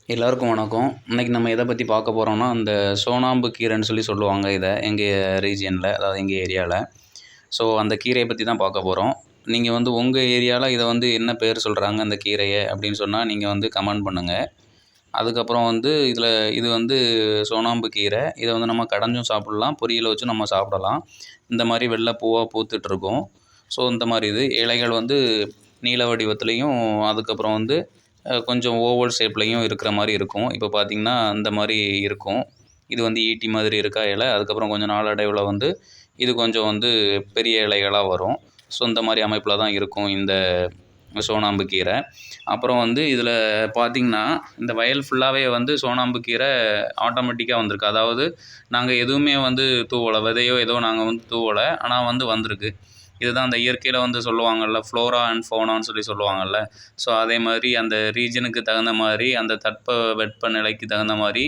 எல்லாருக்கும் வணக்கம். இன்னைக்கு நம்ம எத பத்தி பார்க்க போறோம்னா, அந்த சோனாம்பு கீரைன்னு சொல்லுவாங்க இத, எங்க ரீஜியன்ல, அதாவது எங்க ஏரியால. ஸோ அந்த கீரைய பத்தி தான் பார்க்க போறோம். நீங்க உங்க ஏரியால இத என்ன பேர் சொல்றாங்க அந்த கீரைய அப்படின்னு சொன்னா, நீங்க கமெண்ட் பண்ணுங்க. அதுக்கப்புறம் இதுல இது சோனாம்பு கீரை. இத நம்ம கடைஞ்சும் சாப்பிடலாம், பொரியல் வச்சும் நம்ம சாப்பிடலாம். இந்த மாரி வெள்ள பூவா பூத்துட்ருக்கும். ஸோ இந்த மாரி இது. இலைகள் நீள வடிவத்திலயும், அதுக்கப்புறம் கொஞ்சம் ஓவல் ஷேப்லயும் இருக்கிற மாரி இருக்கும். இப்போ பார்த்தீங்கன்னா, இந்த மாரி இருக்கும். இது ஈட்டி மாதிரி இருக்கா இலை. அதுக்கப்புறம் கொஞ்சம் நாளடைவுல இது கொஞ்சம் பெரிய இலைகளா வரும். ஸோ இந்த மாரி அமைப்புல தான் இருக்கும் இந்த சோனாம்பு கீரை. அப்புறம் இதில பார்த்தீங்கன்னா, இந்த வயல் ஃபுல்லாவே சோனாம்பு கீரை ஆட்டோமேட்டிக்கா வந்திருக்கு. அதாவது நாங்க எதுவுமே தூவல. விதையோ ஏதோ நாங்க தூவல. ஆனா வந்திருக்கு. இதுதான் அந்த இயற்கையில சொல்லுவாங்கல்ல, ஃப்ளோரா அண்ட் ஃபௌனான்னு சொல்லுவாங்கல்ல. ஸோ அதே மாதிரி அந்த ரீஜனுக்கு தகுந்த மாதிரி, அந்த வெப்பநிலைக்கு தகுந்த மாதிரி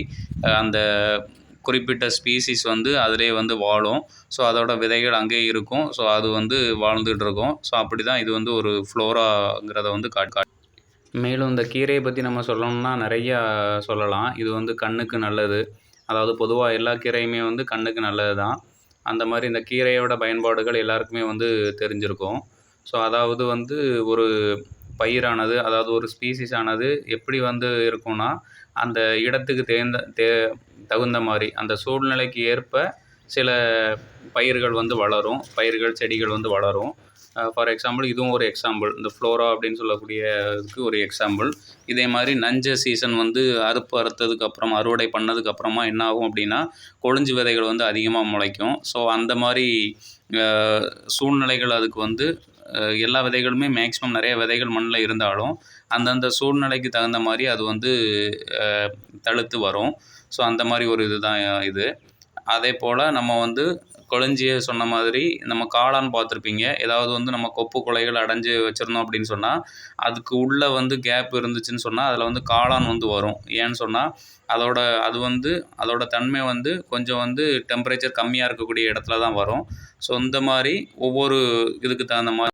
அந்த குறிப்பிட்ட ஸ்பீசிஸ் அதிலேயே வாழும். ஸோ அதோட விதைகள் அங்கேயே இருக்கும். ஸோ அது வாழ்ந்துகிட்டு இருக்கும். ஸோ அப்படி தான் இது ஒரு ஃப்ளோராங்கிறத காட்டு. மேலும் இந்த கீரையை பற்றி நம்ம சொல்லணும்னா நிறையா சொல்லலாம். இது கண்ணுக்கு நல்லது. அதாவது பொதுவாக எல்லா கீரையுமே கண்ணுக்கு நல்லது தான். அந்த மாதிரி இந்த கீரையோட பயன்பாடுகள் எல்லாருக்குமே தெரிஞ்சிருக்கும். ஸோ அதாவது ஒரு பயிரானது, அதாவது ஒரு ஸ்பீசிஸ் ஆனது எப்படி இருக்கும்னா, அந்த இடத்துக்கு தகுந்த மாதிரி, அந்த சூழ்நிலைக்கு ஏற்ப சில பயிர்கள் வளரும். பயிர்கள், செடிகள் வளரும். ஃபார் எக்ஸாம்பிள் இதுவும் ஒரு எக்ஸாம்பிள். இந்த ஃப்ளோரா அப்படின்னு சொல்லக்கூடியதுக்கு ஒரு எக்ஸாம்பிள். இதே மாதிரி நஞ்ச சீசன் அறுத்ததுக்கப்புறம், அறுவடை பண்ணதுக்கப்புறமா என்ன ஆகும் அப்படின்னா, கொழிஞ்சு விதைகள் அதிகமாக முளைக்கும். ஸோ அந்த மாதிரி சூழ்நிலைகள் அதுக்கு எல்லா விதைகளுமே மேக்ஸிமம் நிறைய விதைகள் மண்ணில் இருந்தாலும், அந்தந்த சூழ்நிலைக்கு தகுந்த மாதிரி அது தழுத்து வரும். ஸோ அந்த மாதிரி ஒரு இதுதான் இது. அதே போல் நம்ம கொழிஞ்சிய சொன்ன மாதிரி நம்ம காளான் பார்த்துருப்பீங்க. ஏதாவது நம்ம கொப்பு குலைகள் அடைஞ்சு வச்சுருந்தோம் அப்படின்னு சொன்னால், அதுக்கு உள்ளே கேப் இருந்துச்சுன்னு சொன்னால், அதில் காளான் வரும். ஏன்னு சொன்னால், அதோட தன்மை கொஞ்சம் டெம்பரேச்சர் கம்மியாக இருக்கக்கூடிய இடத்துல தான் வரும். ஸோ இந்த மாதிரி ஒவ்வொரு இதுக்கு தகுந்த மாதிரி